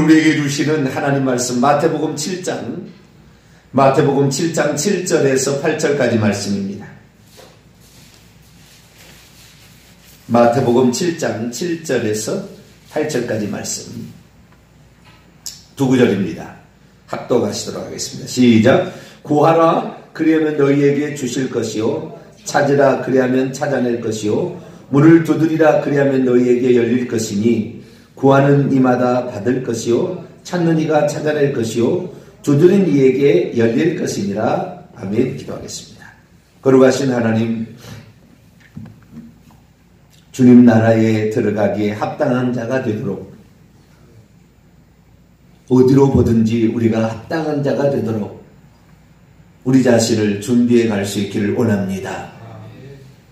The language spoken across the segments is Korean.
우리에게 주시는 하나님 말씀 마태복음 7장 7절에서 8절까지 말씀입니다. 마태복음 7장 7절에서 8절까지 말씀 두 구절입니다. 합독하시도록 하겠습니다. 시작. 구하라 그리하면 너희에게 주실 것이요 찾으라 그리하면 찾아낼 것이요 문을 두드리라 그리하면 너희에게 열릴 것이니 구하는 이마다 받을 것이요 찾는 이가 찾아낼 것이요 두드린 이에게 열릴 것이니라. 아멘. 기도하겠습니다. 거룩하신 하나님, 주님 나라에 들어가기에 합당한 자가 되도록 어디로 보든지 우리가 합당한 자가 되도록 우리 자신을 준비해 갈 수 있기를 원합니다.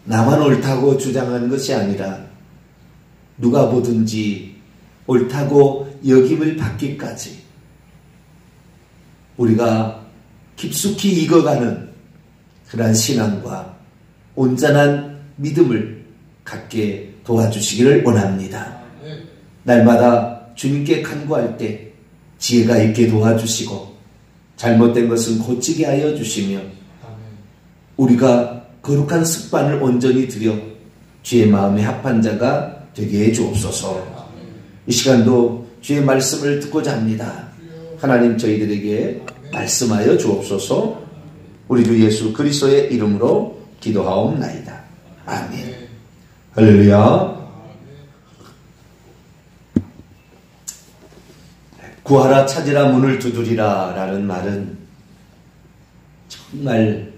나만 옳다고 주장하는 것이 아니라 누가 보든지 옳다고 여김을 받기까지 우리가 깊숙이 익어가는 그러한 신앙과 온전한 믿음을 갖게 도와주시기를 원합니다. 날마다 주님께 간구할 때 지혜가 있게 도와주시고 잘못된 것은 고치게 하여 주시며 우리가 거룩한 습관을 온전히 들여 주의 마음에 합한 자가 되게 해 주옵소서. 이 시간도 주의 말씀을 듣고자 합니다. 하나님 저희들에게 말씀하여 주옵소서. 우리 주 예수 그리스도의 이름으로 기도하옵나이다. 아멘. 할렐루야. 구하라 찾으라 문을 두드리라 라는 말은 정말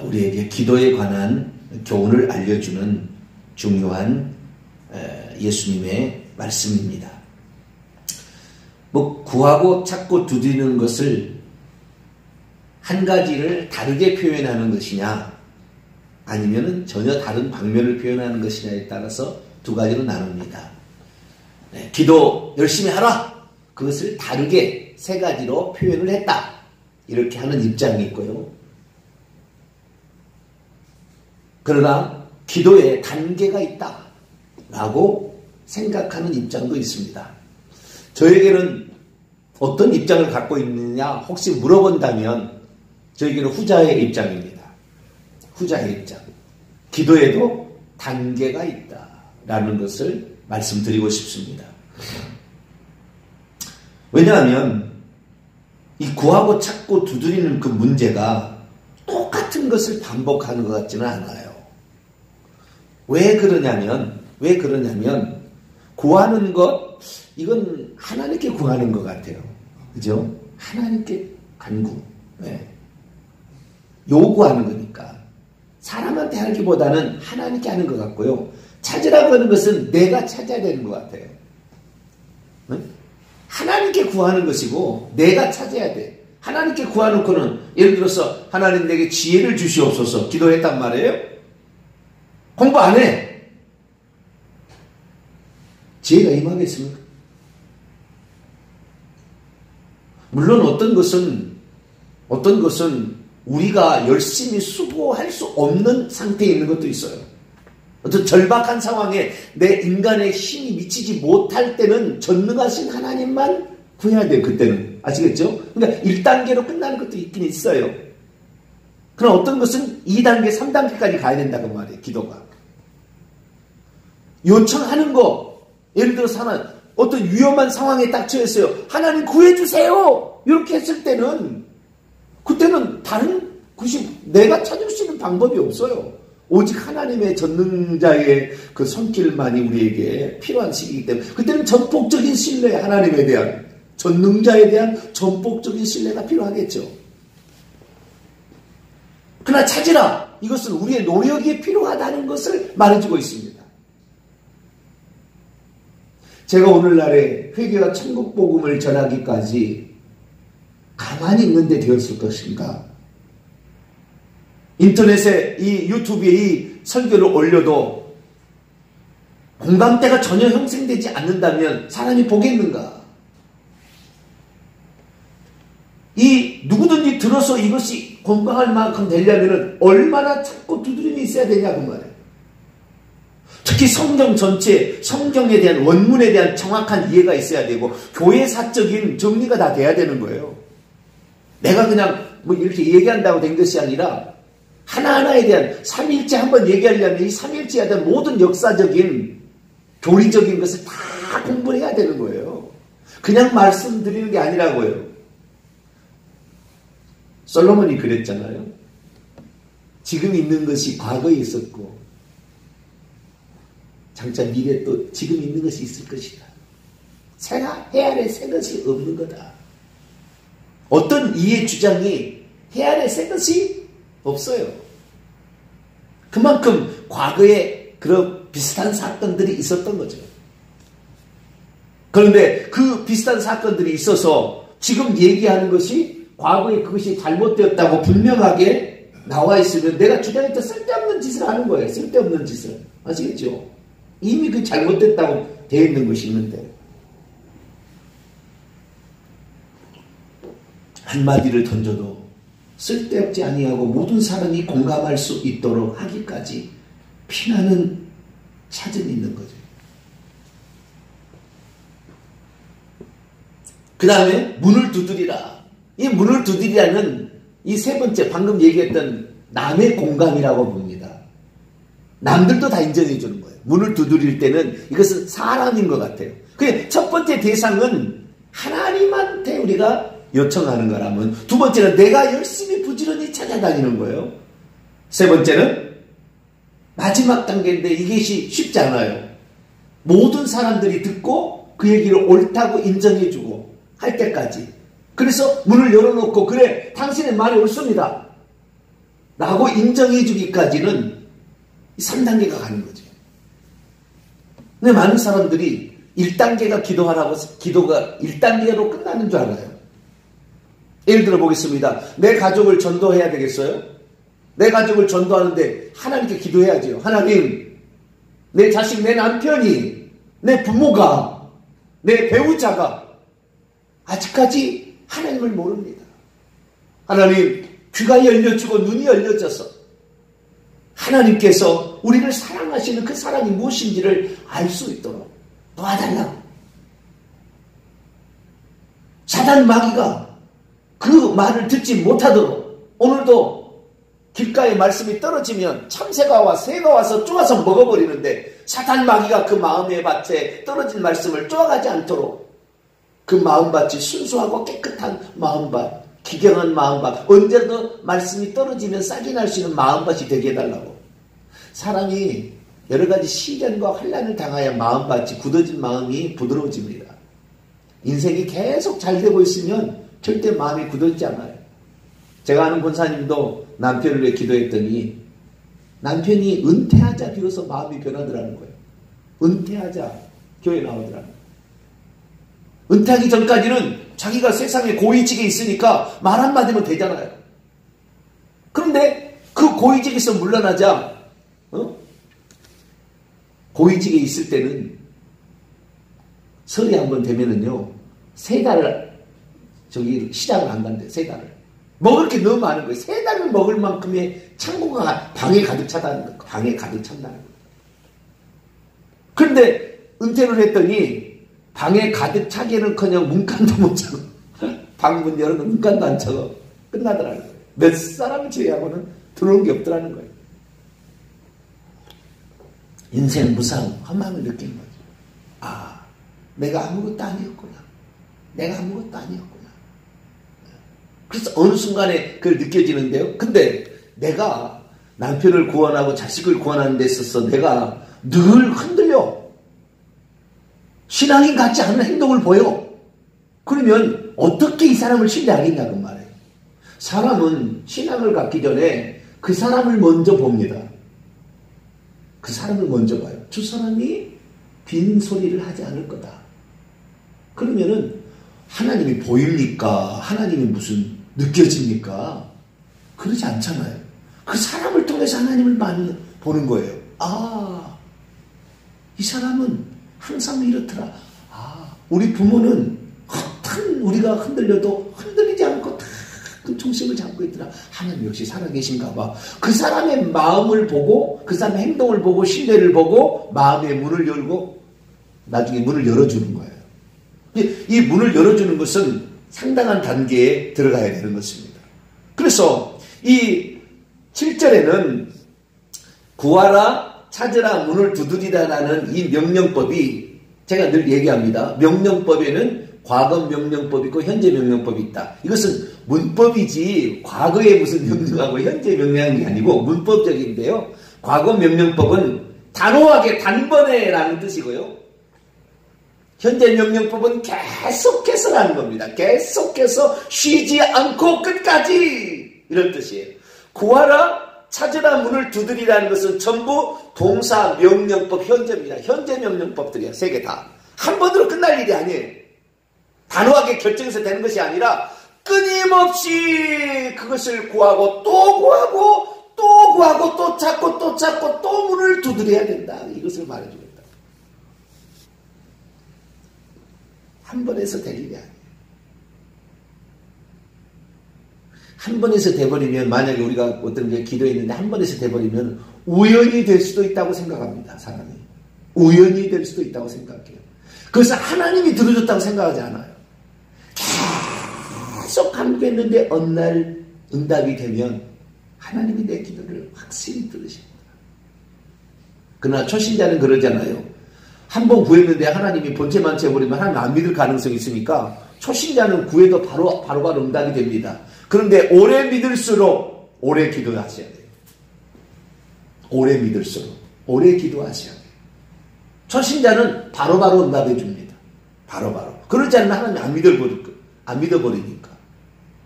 우리에게 기도에 관한 교훈을 알려주는 중요한 예수님의 말씀입니다. 구하고 찾고 두드리는 것을 한 가지를 다르게 표현하는 것이냐 아니면 전혀 다른 방면을 표현하는 것이냐에 따라서 두 가지로 나눕니다. 기도 열심히 하라. 그것을 다르게 세 가지로 표현을 했다. 이렇게 하는 입장이 있고요. 그러나 기도에 단계가 있다 라고 생각하는 입장도 있습니다. 저에게는 어떤 입장을 갖고 있느냐 혹시 물어본다면 저에게는 후자의 입장입니다. 후자의 입장. 기도에도 단계가 있다라는 것을 말씀드리고 싶습니다. 왜냐하면 이 구하고 찾고 두드리는 그 문제가 똑같은 것을 반복하는 것 같지는 않아요. 왜 그러냐면 구하는 것 이건 하나님께 구하는 것 같아요. 그죠? 하나님께 간구. 네. 요구하는 거니까. 사람한테 하기보다는 하나님께 하는 것 같고요. 찾으라고 하는 것은 내가 찾아야 되는 것 같아요. 네? 하나님께 구하는 것이고 내가 찾아야 돼. 하나님께 구하놓고는 예를 들어서 하나님 내게 지혜를 주시옵소서 기도했단 말이에요. 공부 안 해. 지혜가 임하겠습니까? 물론 어떤 것은 우리가 열심히 수고할 수 없는 상태에 있는 것도 있어요. 어떤 절박한 상황에 내 인간의 힘이 미치지 못할 때는 전능하신 하나님만 구해야 돼요. 그때는. 아시겠죠? 그러니까 1단계로 끝나는 것도 있긴 있어요. 그러나 어떤 것은 2단계, 3단계까지 가야 된다고 말이에요. 기도가. 요청하는 거, 예를 들어서 어떤 위험한 상황에 딱 처했어요. 하나님 구해주세요! 이렇게 했을 때는 그때는 다른 것이 내가 찾을 수 있는 방법이 없어요. 오직 하나님의 전능자의 그 손길만이 우리에게 필요한 시기이기 때문에 그때는 전폭적인 신뢰, 하나님에 대한 전능자에 대한 전폭적인 신뢰가 필요하겠죠. 그러나 찾으라. 이것은 우리의 노력이 필요하다는 것을 말해주고 있습니다. 제가 오늘날에 회개와 천국 복음을 전하기까지 가만히 있는데 되었을 것인가? 인터넷에 이 유튜브에 이 설교를 올려도 공감대가 전혀 형성되지 않는다면 사람이 보겠는가? 이 누구든지 들어서 이것이 공감할 만큼 되려면 얼마나 찾고 두드림이 있어야 되냐고 말이에요. 특히 성경 전체, 성경에 대한 원문에 대한 정확한 이해가 있어야 되고 교회사적인 정리가 다 돼야 되는 거예요. 내가 그냥 뭐 이렇게 얘기한다고 된 것이 아니라 하나하나에 대한 삼일체 한번 얘기하려면 이 삼일체에 대한 모든 역사적인 교리적인 것을 다 공부해야 되는 거예요. 그냥 말씀드리는 게 아니라고요. 솔로몬이 그랬잖아요. 지금 있는 것이 과거에 있었고 장차 미래 또 지금 있는 것이 있을 것이다. 새가 해 아래 새 것이 없는 거다. 어떤 이해 주장이 해 아래 새 것이 없어요. 그만큼 과거에 그런 비슷한 사건들이 있었던 거죠. 그런데 그 비슷한 사건들이 있어서 지금 얘기하는 것이 과거에 그것이 잘못되었다고 분명하게 나와 있으면 내가 주장했던 쓸데없는 짓을 하는 거예요. 쓸데없는 짓을. 아시겠죠? 이미 그 잘못됐다고 되어 있는 것이 있는데 한마디를 던져도 쓸데없지 아니하고 모든 사람이 공감할 수 있도록 하기까지 피나는 차전이 있는 거죠. 그 다음에 문을 두드리라. 이 문을 두드리라는 이 세 번째 방금 얘기했던 남의 공감이라고 봅니다. 남들도 다 인정해 주는 거예요. 문을 두드릴 때는 이것은 사람인 것 같아요. 첫 번째 대상은 하나님한테 우리가 요청하는 거라면 두 번째는 내가 열심히 부지런히 찾아다니는 거예요. 세 번째는 마지막 단계인데 이것이 쉽지 않아요. 모든 사람들이 듣고 그 얘기를 옳다고 인정해주고 할 때까지. 그래서 문을 열어놓고 그래 당신의 말이 옳습니다 라고 인정해주기까지는 3단계가 가는 거죠. 근데 많은 사람들이 1단계가 기도하라고 기도가 1단계로 끝나는 줄 알아요. 예를 들어 보겠습니다. 내 가족을 전도해야 되겠어요? 내 가족을 전도하는데 하나님께 기도해야죠. 하나님, 내 자식, 내 남편이, 내 부모가, 내 배우자가 아직까지 하나님을 모릅니다. 하나님, 귀가 열려지고 눈이 열려져서 하나님께서 우리를 사랑하시는 그 사랑이 무엇인지를 알 수 있도록 도와달라고. 사단 마귀가 그 말을 듣지 못하도록 오늘도 길가에 말씀이 떨어지면 참새가 와 새가 와서 쪼아서 먹어버리는데 사단 마귀가 그 마음의 밭에 떨어진 말씀을 쪼아가지 않도록 그 마음밭이 순수하고 깨끗한 마음밭, 기경한 마음밭, 언제도 말씀이 떨어지면 싹이 날 수 있는 마음밭이 되게 해달라고. 사람이 여러 가지 시련과 환난을 당하여 마음밭이 굳어진 마음이 부드러워집니다. 인생이 계속 잘 되고 있으면 절대 마음이 굳어지지 않아요. 제가 아는 권사님도 남편을 위해 기도했더니 남편이 은퇴하자 비로소 마음이 변하더라는 거예요. 은퇴하자 교회 나오더라는 거예요. 은퇴하기 전까지는 자기가 세상에 고위직에 있으니까 말 한마디면 되잖아요. 그런데 그 고위직에서 물러나자 고위직에 있을 때는 설이 한번 되면은요 3달을 저기 시장을 안 간대요. 3달을 먹을 게 너무 많은 거예요. 3달을 먹을 만큼의 창고가 방에 가득 차다는 거예요. 방에 가득 찬다는 거예요. 그런데 은퇴를 했더니 방에 가득 차기는커녕 문간도 못 차고 방문 열어도 문간도 안 차고 끝나더라는 거예요. 몇 사람을 제외하고는 들어온 게 없더라는 거예요. 인생 무상 험함을 느낀 거죠. 아, 내가 아무것도 아니었구나. 내가 아무것도 아니었구나. 그래서 어느 순간에 그걸 느껴지는데요. 근데 내가 남편을 구원하고 자식을 구원하는 데 있어서 내가 늘 흔들려. 신앙인 같지 않은 행동을 보여. 그러면 어떻게 이 사람을 신뢰하겠냐고 말해요. 사람은 신앙을 갖기 전에 그 사람을 먼저 봅니다. 그 사람을 먼저 봐요. 저 사람이 빈소리를 하지 않을 거다. 그러면은 하나님이 보입니까? 하나님이 무슨 느껴집니까? 그러지 않잖아요. 그 사람을 통해서 하나님을 보는 거예요. 아, 이 사람은 항상 이렇더라. 아, 우리 부모는 우리가 흔들려도 흔들리지 않고 다 그 중심을 잡고 있더라. 하나님 역시 살아계신가 봐. 그 사람의 마음을 보고 그 사람의 행동을 보고 신뢰를 보고 마음의 문을 열고 나중에 문을 열어주는 거예요. 이 문을 열어주는 것은 상당한 단계에 들어가야 되는 것입니다. 그래서 이 7절에는 구하라 찾으라 문을 두드리라라는 이 명령법이 제가 늘 얘기합니다. 명령법에는 과거 명령법이 있고 현재 명령법이 있다. 이것은 문법이지 과거에 무슨 명령하고 현재 명령이 아니고 문법적인데요. 과거 명령법은 단호하게 단번에라는 뜻이고요. 현재 명령법은 계속해서 라는 겁니다. 계속해서 쉬지 않고 끝까지 이런 뜻이에요. 구하라 찾으라 문을 두드리라는 것은 전부 동사 명령법 현재입니다. 현재 명령법들이야. 세 개 다. 한 번으로 끝날 일이 아니에요. 단호하게 결정해서 되는 것이 아니라 끊임없이 그것을 구하고 또 구하고 또 구하고 또 찾고 또 찾고 또 문을 두드려야 된다. 이것을 말해주겠다. 한 번에서 될 일이 아니에요. 한 번에서 돼버리면 만약에 우리가 어떤 게 기도했는데 한 번에서 돼버리면 우연이 될 수도 있다고 생각합니다. 사람이. 우연이 될 수도 있다고 생각해요. 그래서 하나님이 들어줬다고 생각하지 않아요. 계속 간구했는데 어느 날 응답이 되면 하나님이 내 기도를 확실히 들으십니다. 그러나 초신자는 그러잖아요. 한 번 구했는데 하나님이 번째만 채워버리면 하나님 안 믿을 가능성이 있으니까 초신자는 구해도 바로 응답이 됩니다. 그런데 오래 믿을수록 오래 기도하셔야 돼요. 오래 믿을수록 오래 기도하셔야 돼요. 초신자는 바로바로 응답해 줍니다. 바로바로. 그러지 않으면 하나님 안 믿어버리니까.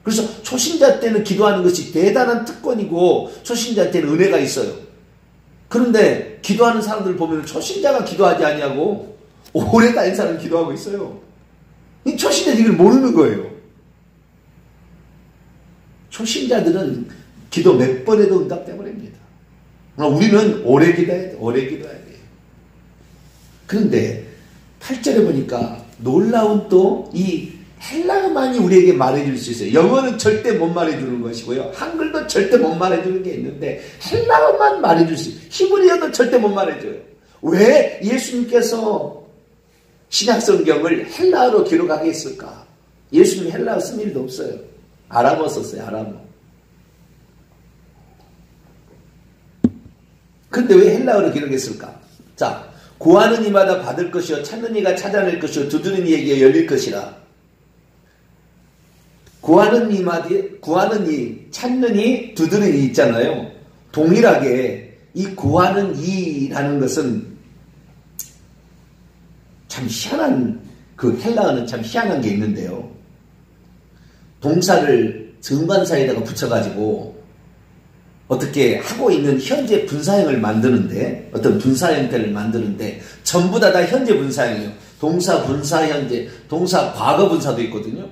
그래서 초신자 때는 기도하는 것이 대단한 특권이고 초신자 때는 은혜가 있어요. 그런데 기도하는 사람들 보면 초신자가 기도하지 않냐고 오래 다닌 사람이 기도하고 있어요. 이 초신자들이 이걸 모르는 거예요. 초신자들은 기도 몇 번 해도 응답돼버립니다. 우리는 오래 기도해야 돼. 오래 기도해야 돼요. 그런데 8절에 보니까 놀라운 또 이 헬라어만이 우리에게 말해줄 수 있어요. 영어는 절대 못 말해주는 것이고요. 한글도 절대 못 말해주는 게 있는데 헬라어만 말해줄 수 있어요. 히브리어도 절대 못 말해줘요. 왜 예수님께서 신약성경을 헬라어로 기록하게 했을까? 예수님 헬라어 쓴 일도 없어요. 아람어 썼어요. 아람어. 근데 왜 헬라어로 기록했을까? 자, 구하는 이마다 받을 것이요 찾는 이가 찾아낼 것이요 두드리는 이에게 열릴 것이라. 구하는 이, 찾는 이, 두드리는 이 있잖아요. 동일하게 이 구하는 이라는 것은 참 희한한, 그 헬라어는 참 희한한 게 있는데요. 동사를 정관사에다가 붙여가지고 어떻게 하고 있는 현재 분사형을 만드는데, 어떤 분사 형태를 만드는데 전부 다 현재 분사형이에요. 동사 분사 현재, 동사 과거 분사도 있거든요.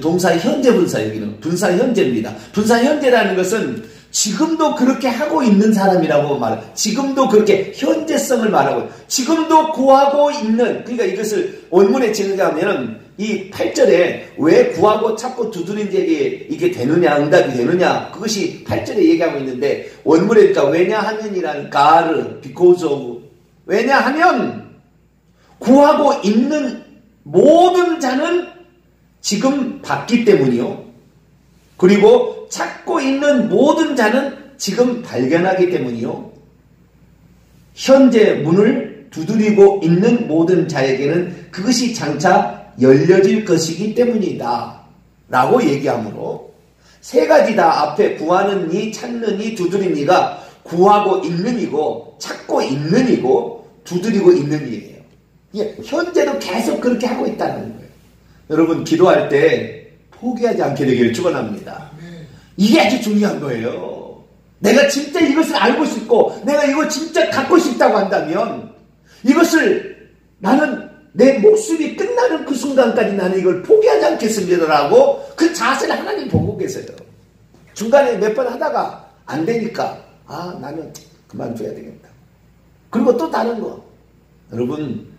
동사 현재 분사, 여기는 분사 현재입니다. 분사 현재라는 것은 지금도 그렇게 하고 있는 사람이라고 말해요. 지금도 그렇게 현재성을 말하고, 지금도 구하고 있는, 그러니까 이것을 원문에 지으자면은 이 8절에 왜 구하고 찾고 두드린 자에게 이게 되느냐, 응답이 되느냐, 그것이 8절에 얘기하고 있는데, 원문에 그러니까 왜냐하면이라는 가르, because of, 왜냐하면 구하고 있는 모든 자는 지금 받기 때문이요. 그리고 찾고 있는 모든 자는 지금 발견하기 때문이요. 현재 문을 두드리고 있는 모든 자에게는 그것이 장차 열려질 것이기 때문이다. 라고 얘기하므로 세 가지 다 앞에 구하는 이, 찾는 이, 두드린 이가 구하고 있는 이고 찾고 있는 이고 두드리고 있는 이예요. 현재도 계속 그렇게 하고 있다는 거예요. 여러분 기도할 때 포기하지 않게 되기를 축원합니다. 이게 아주 중요한 거예요. 내가 진짜 이것을 알고 싶고 내가 이거 진짜 갖고 싶다고 한다면 이것을 나는 내 목숨이 끝나는 그 순간까지 나는 이걸 포기하지 않겠습니다라고 그 자세를 하나님 보고 계세요. 중간에 몇 번 하다가 안 되니까 나는 그만둬야 되겠다. 그리고 또 다른 거. 여러분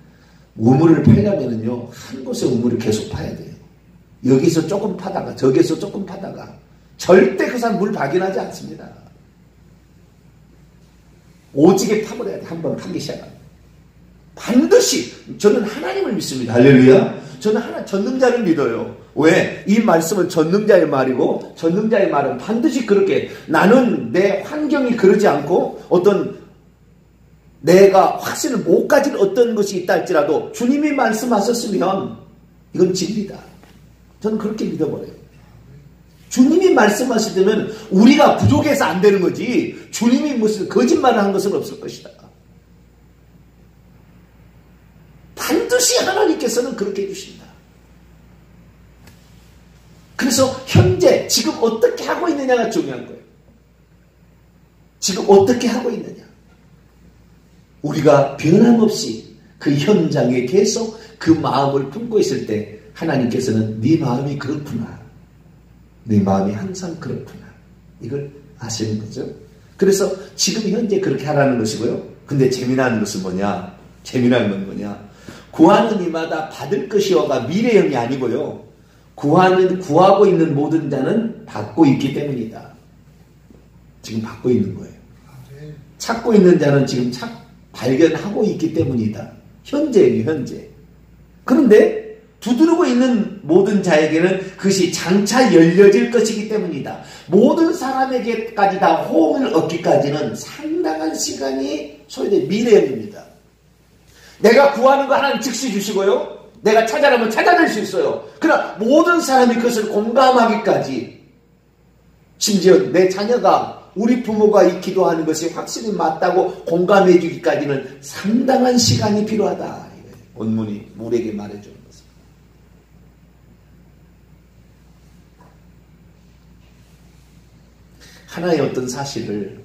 우물을 파려면은요 한 곳에 우물을 계속 파야 돼요. 여기서 조금 파다가 저기서 조금 파다가 절대 그 사람 물 발견하지 않습니다. 오지게 파버려야 돼. 한번 파기 시작하면. 반드시 저는 하나님을 믿습니다. 할렐루야. 저는 전능자를 믿어요. 왜? 이 말씀은 전능자의 말이고 전능자의 말은 반드시 그렇게 나는 내 환경이 그러지 않고 어떤 내가 확신을 못 가진 어떤 것이 있다 할지라도 주님이 말씀하셨으면 이건 진리다. 저는 그렇게 믿어버려요. 주님이 말씀하시다면 우리가 부족해서 안 되는 거지 주님이 무슨 거짓말을 한 것은 없을 것이다. 반드시 하나님께서는 그렇게 해주신다. 그래서 현재 지금 어떻게 하고 있느냐가 중요한 거예요. 지금 어떻게 하고 있느냐. 우리가 변함없이 그 현장에 계속 그 마음을 품고 있을 때 하나님께서는 네 마음이 그렇구나. 네 마음이 항상 그렇구나. 이걸 아시는 거죠. 그래서 지금 현재 그렇게 하라는 것이고요. 근데 재미난 것은 뭐냐? 재미난 건 뭐냐? 구하는 이마다 받을 것이어가 미래형이 아니고요. 구하고 있는 모든 자는 받고 있기 때문이다. 지금 받고 있는 거예요. 찾고 있는 자는 지금 발견하고 있기 때문이다. 현재예요, 현재. 그런데 두드리고 있는 모든 자에게는 그것이 장차 열려질 것이기 때문이다. 모든 사람에게까지 다 호응을 얻기까지는 상당한 시간이 소요된 미래형입니다. 내가 구하는 거 하나님 즉시 주시고요. 내가 찾아라면 찾아낼 수 있어요. 그러나 모든 사람이 그것을 공감하기까지 심지어 내 자녀가 우리 부모가 이 기도하는 것이 확실히 맞다고 공감해 주기까지는 상당한 시간이 필요하다. 본문이 우리에게 말해주는 것입니다. 하나의 어떤 사실을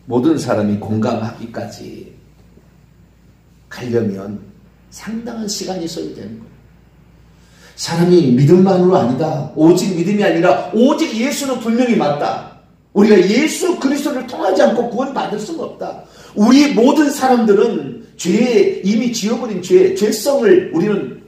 모든 사람이 공감하기까지 가려면 상당한 시간이 소요되는 거예요. 사람이 믿음만으로 아니다. 오직 믿음이 아니라 오직 예수는 분명히 맞다. 우리가 예수 그리스도를 통하지 않고 구원받을 수가 없다. 우리 모든 사람들은 이미 지어버린 죄성을 우리는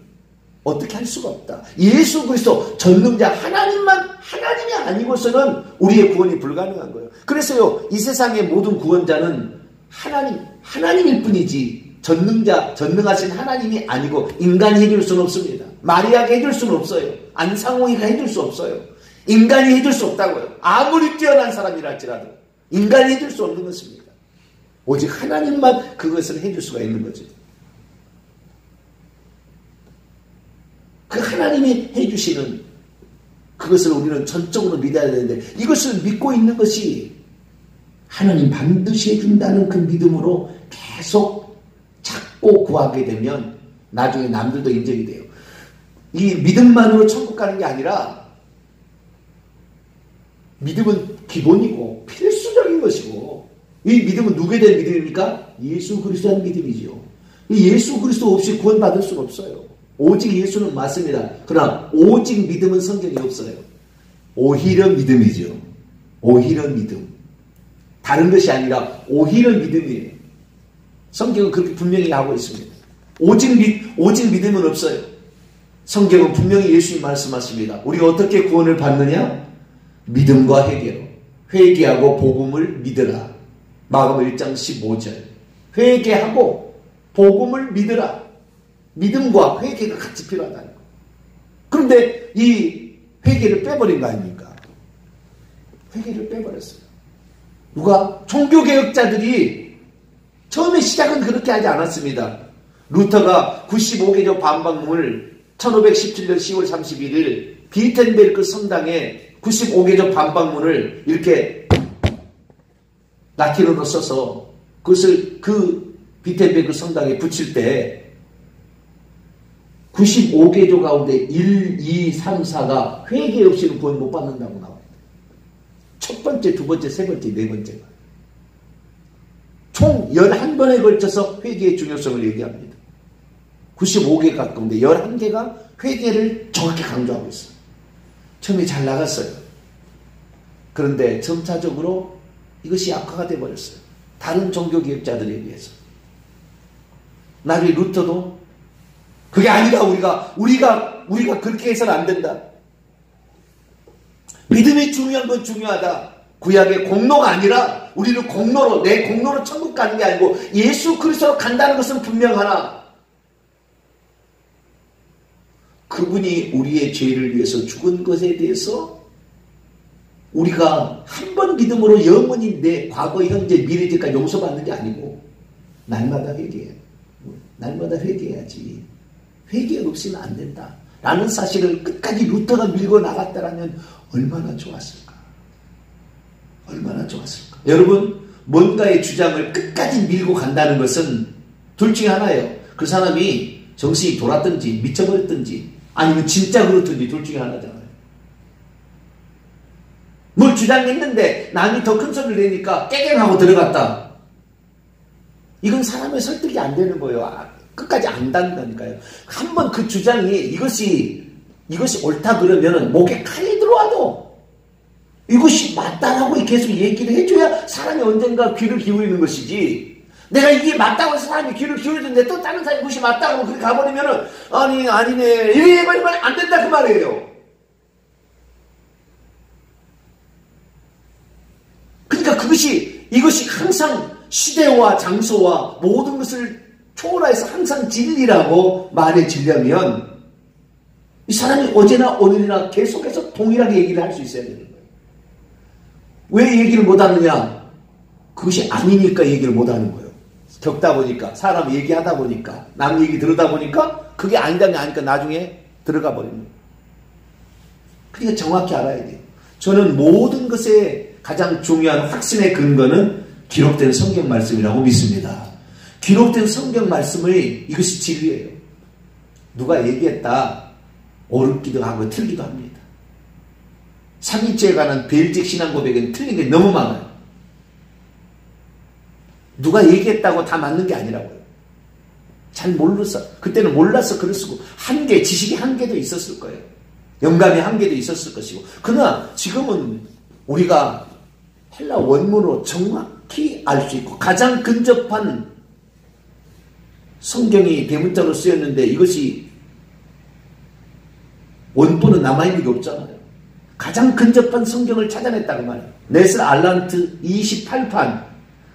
어떻게 할 수가 없다. 예수 그리스도 전능자 하나님이 아니고서는 우리의 구원이 불가능한 거예요. 그래서요, 이 세상의 모든 구원자는 하나님일 뿐이지 전능하신 하나님이 아니고 인간이 해줄 수는 없습니다. 마리아가 해줄 수는 없어요. 안상홍이가 해줄 수 없어요. 인간이 해줄 수 없다고요. 아무리 뛰어난 사람이라 할지라도 인간이 해줄 수 없는 것입니다. 오직 하나님만 그것을 해줄 수가 있는 거죠. 그 하나님이 해주시는 그것을 우리는 전적으로 믿어야 되는데 이것을 믿고 있는 것이 하나님 반드시 해준다는 그 믿음으로 계속 찾고 구하게 되면 나중에 남들도 인정이 돼요. 이 믿음만으로 천국 가는 게 아니라 믿음은 기본이고 필수적인 것이고 이 믿음은 누구에 대한 믿음입니까? 예수 그리스도의 믿음이지요. 이 예수 그리스도 없이 구원받을 수는 없어요. 오직 예수는 맞습니다. 그러나 오직 믿음은 성경에 없어요. 오히려 믿음이죠. 오히려 믿음. 다른 것이 아니라 오히려 믿음이에요. 성경은 그렇게 분명히 하고 있습니다. 오직 믿음은 없어요. 성경은 분명히 예수님 말씀하십니다. 우리가 어떻게 구원을 받느냐? 믿음과 회개로. 회개하고 복음을 믿으라. 마가복음 1장 15절. 회개하고 복음을 믿으라. 믿음과 회개가 같이 필요하다는 거예요. 그런데 이 회개를 빼버린 거 아닙니까? 회개를 빼버렸어요. 누가? 종교개혁자들이 처음에 시작은 그렇게 하지 않았습니다. 루터가 95개조 반박문을 1517년 10월 31일 비텐베르크 성당에 95개조 반박문을 이렇게 라틴어로 써서 그것을 그 비텐베르크 성당에 붙일 때 95개조 가운데 1, 2, 3, 4가 회개 없이는 구원 못 받는다고 나와요. 첫 번째, 두 번째, 세 번째, 네 번째가. 총 11번에 걸쳐서 회개의 중요성을 얘기합니다. 95개 가까운데 11개가 회개를 정확히 강조하고 있어요. 처음에 잘 나갔어요. 그런데 점차적으로 이것이 악화가 되어버렸어요. 다른 종교개혁자들에 비해서. 나중에 루터도 그게 아니다. 우리가 그렇게 해서는 안 된다. 믿음이 중요한 건 중요하다. 구약의 공로가 아니라 우리는 공로로, 내 공로로 천국 가는 게 아니고 예수 그리스도로 간다는 것은 분명하나 그분이 우리의 죄를 위해서 죽은 것에 대해서 우리가 한 번 믿음으로 영원히 내 과거, 현재, 미래까지 용서받는 게 아니고 날마다 회개해요. 날마다 회개해야지. 회개 없이는 안 된다. 라는 사실을 끝까지 루터가 밀고 나갔다라면 얼마나 좋았을까. 얼마나 좋았을까. 여러분, 뭔가의 주장을 끝까지 밀고 간다는 것은 둘 중에 하나예요. 그 사람이 정신이 돌았든지 미쳐버렸든지 아니면 진짜 그렇든지 둘 중에 하나잖아요. 뭘 주장했는데 남이 더 큰 소리를 내니까 깨갱하고 들어갔다. 이건 사람의 설득이 안 되는 거예요. 끝까지 안 닿는다니까요. 한번 그 주장이 이것이 옳다 그러면 목에 칼이 들어와도 이것이 맞다라고 계속 얘기를 해줘야 사람이 언젠가 귀를 기울이는 것이지. 내가 이게 맞다고 해서 사람이 귀를 기울이는데 또 다른 사람이 그것이 맞다고 그렇게 가버리면은 아니네 이래 버리면 안 된다 그 말이에요. 그러니까 이것이 항상 시대와 장소와 모든 것을 초월해서 항상 진리라고 말해지려면 이 사람이 어제나 오늘이나 계속해서 동일하게 얘기를 할 수 있어야 되는 거예요. 왜 얘기를 못하느냐? 그것이 아니니까 얘기를 못하는 거예요. 겪다 보니까, 사람 얘기하다 보니까, 남 얘기 들으다 보니까 그게 아니다는 게 아니까 나중에 들어가 버리는 거예요. 그러니까 정확히 알아야 돼요. 저는 모든 것에 가장 중요한 확신의 근거는 기록된 성경 말씀이라고 믿습니다. 기록된 성경 말씀의 이것이 진리예요. 누가 얘기했다 옳기도 하고 틀리기도 합니다. 삼위일체에 관한 벨직 신앙 고백은 틀린 게 너무 많아요. 누가 얘기했다고 다 맞는 게 아니라고요. 잘 몰라서, 그때는 몰라서 그럴 수고 지식이 한계도 있었을 거예요. 영감의 한계도 있었을 것이고. 그러나 지금은 우리가 헬라 원문으로 정확히 알 수 있고 가장 근접한 성경이 대문자로 쓰였는데 이것이 원본은 남아있는 게 없잖아요. 가장 근접한 성경을 찾아냈다고 말해요. 네슬 알란트 28판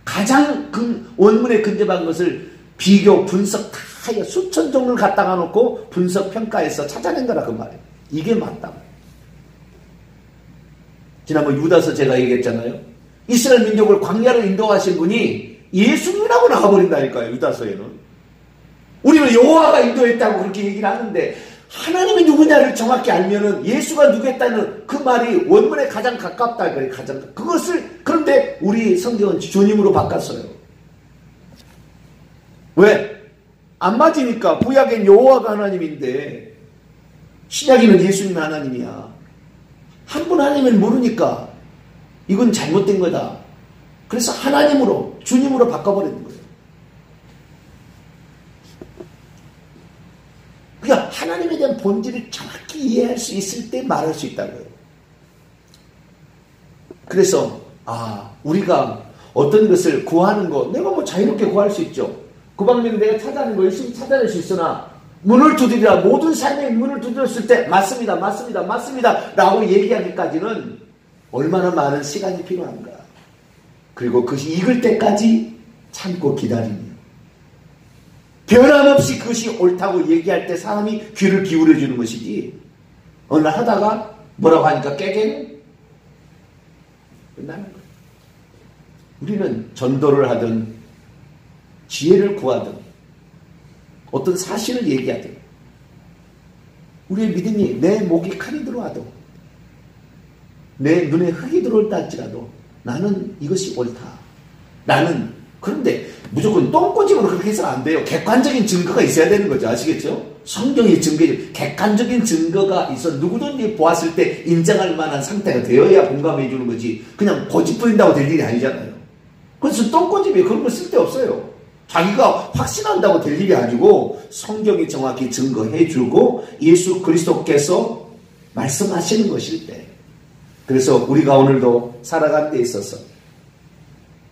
가장 원문에 근접한 것을 비교, 분석 다 해요. 수천 종을 갖다가 놓고 분석, 평가해서 찾아낸 거라 그 말이에요. 이게 맞다고. 지난번 유다서 제가 얘기했잖아요. 이스라엘 민족을 광야로 인도하신 분이 예수님이라고 나와버린다니까요. 유다서에는. 우리는 여호와가 인도했다고 그렇게 얘기를 하는데 하나님이 누구냐를 정확히 알면은 예수가 누구였다는 그 말이 원문에 가장 가깝다. 그런데 우리 성경은 주님으로 바꿨어요. 왜? 안 맞으니까. 구약엔 여호와가 하나님인데 신약에는 예수님이 하나님이야. 한 분 하나님을 모르니까 이건 잘못된 거다. 그래서 하나님으로, 주님으로 바꿔버리는 거예요. 그러니까 하나님에 대한 본질을 정확히 이해할 수 있을 때 말할 수 있다고요. 그래서 우리가 어떤 것을 구하는 거 내가 뭐 자유롭게 구할 수 있죠. 그 방면에 내가 찾아내는 거 열심히 찾아낼 수 있으나 문을 두드리라 모든 삶의 문을 두드렸을 때 맞습니다 라고 얘기하기까지는 얼마나 많은 시간이 필요한가. 그리고 그것이 익을 때까지 참고 기다리며 변함없이 그것이 옳다고 얘기할 때 사람이 귀를 기울여 주는 것이지 어느 날 하다가 뭐라고 하니까 깨갱 끝나는 거예요. 우리는 전도를 하든 지혜를 구하든 어떤 사실을 얘기하든 우리의 믿음이 내 목에 칼이 들어와도 내 눈에 흙이 들어올다 할지라도 나는 이것이 옳다. 그런데 무조건 똥꼬집으로 그렇게 해서는 안 돼요. 객관적인 증거가 있어야 되는 거죠. 아시겠죠? 성경의 객관적인 증거가 있어 누구든지 보았을 때 인정할 만한 상태가 되어야 공감해 주는 거지. 그냥 고집 부린다고 될 일이 아니잖아요. 그래서 똥꼬집이 그런 거 쓸데없어요. 자기가 확신한다고 될 일이 아니고 성경이 정확히 증거해 주고 예수 그리스도께서 말씀하시는 것일 때 그래서 우리가 오늘도 살아가는 데 있어서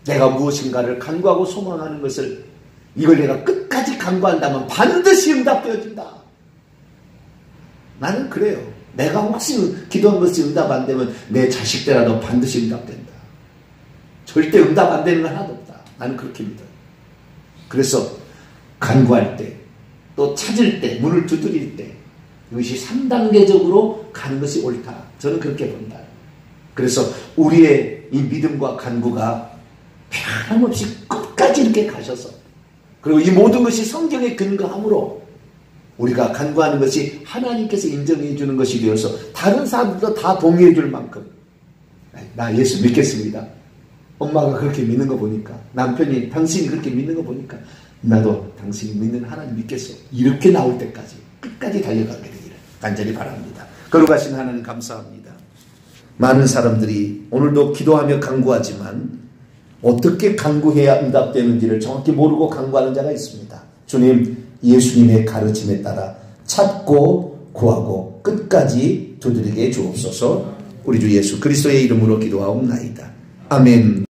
내가 무엇인가를 간구하고 소망하는 것을 이걸 내가 끝까지 간구한다면 반드시 응답되어진다. 나는 그래요. 내가 혹시 기도한 것이 응답 안 되면 내 자식들라도 반드시 응답된다. 절대 응답 안 되는 건 하나도 없다. 나는 그렇게 믿어요. 그래서 간구할 때, 또 찾을 때, 문을 두드릴 때 이것이 3단계적으로 가는 것이 옳다. 저는 그렇게 본다. 그래서 우리의 이 믿음과 간구가 변함없이 끝까지 이렇게 가셔서, 그리고 이 모든 것이 성경에 근거함으로 우리가 간구하는 것이 하나님께서 인정해 주는 것이 되어서 다른 사람들도 다 동의해 줄 만큼, 나 예수 믿겠습니다. 엄마가 그렇게 믿는 거 보니까, 남편이 당신이 그렇게 믿는 거 보니까 나도 당신이 믿는 하나님 믿겠어. 이렇게 나올 때까지 끝까지 달려가게 되기를 간절히 바랍니다. 거룩하신 하나님 감사합니다. 많은 사람들이 오늘도 기도하며 간구하지만 어떻게 간구해야 응답되는지를 정확히 모르고 간구하는 자가 있습니다. 주님, 예수님의 가르침에 따라 찾고 구하고 끝까지 두드리게 주옵소서. 우리 주 예수 그리스도의 이름으로 기도하옵나이다. 아멘.